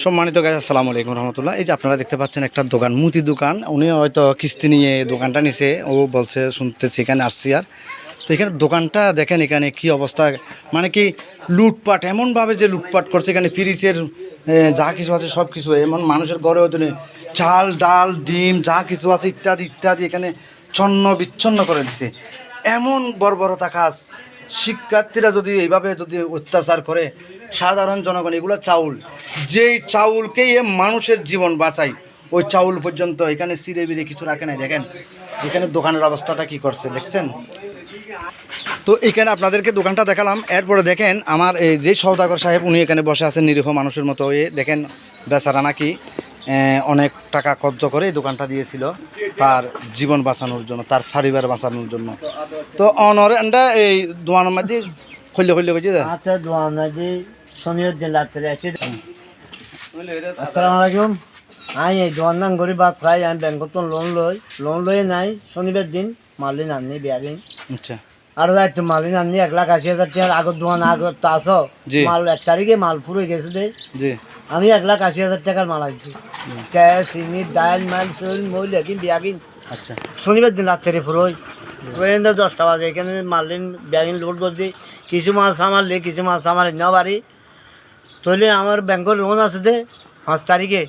সম্মানিত গাইস, আসসালামু আলাইকুম রহমতুল্লাহ। এই যে আপনারা দেখতে পাচ্ছেন একটা দোকান, মুদি দোকান। উনি হয়তো কিস্তি নিয়ে দোকানটা নিছে, ও বলছে শুনতেছি এখানে আসছি। আর তো এখানে দোকানটা দেখেন, এখানে কি অবস্থা, মানে কি লুটপাট, এমনভাবে যে লুটপাট করছে। এখানে ফ্রিজের যা কিছু আছে সব কিছু, এমন মানুষের ঘরে হয়তো নেই, চাল ডাল ডিম যা কিছু আছে ইত্যাদি ইত্যাদি এখানে ছন্ন বিচ্ছন্ন করে দিছে। এমন বর্বরতা কাজ। শিক্ষার্থীরা যদি এইভাবে যদি অত্যাচার করে, সাধারণ জনগণ এগুলো চাউল, যেই চাউলকেই মানুষের জীবন বাঁচায়, ওই চাউল পর্যন্ত এখানে সিঁড়ে বিড়ে কিছু রাখে নাই। দেখেন এখানে দোকানের অবস্থাটা কি করছে দেখছেন। তো এখানে আপনাদেরকে দোকানটা দেখালাম। এরপরে দেখেন আমার এই যে সওদাগর সাহেব, উনি এখানে বসে আছেন নিরীহ মানুষের মতো। এ দেখেন বেচারা নাকি অনেক টাকা খরচ করে এই দোকানটা দিয়েছিল তার জীবন বাঁচানোর জন্য, তার পরিবার বাঁচানোর জন্য। তো অনর এন্ডা এই দোয়ানোর মধ্যে খুললে খুললে কইছে যে আচ্ছা দোয়ানাজি শনিবার দিন রাত্রে আসি। আসসালামু আলাইকুম। আমি এই দোয়ান গরিব বাদ খাই। আমি ব্যাংকত লোন লই নাই। শনিবার দিন মালিন আননি বিয়ারিং। আচ্ছা আর একটু মালিন আননি 1,80,000 টাকার আগত দোয়ান আগত তো আসো মাল 1 তারিখে মাল পুরো গেছে দে। জি আমি 1,80,000 টাকার মাল আনছি, গ্যাস চিনি ডাল মাল চুল মইল একদিন বিয়ারিং। আচ্ছা শনিবার দিন রাত্রে পুরোই 10টা বাজে এখানে মালিন বিয়ারিং লোড করছি। কিছু মাল সামারলে কিছু মাল সামারে নেওয়া বাড়ি তৈলে আমার ব্যাংকের লোন আছে দে 5 তারিখে।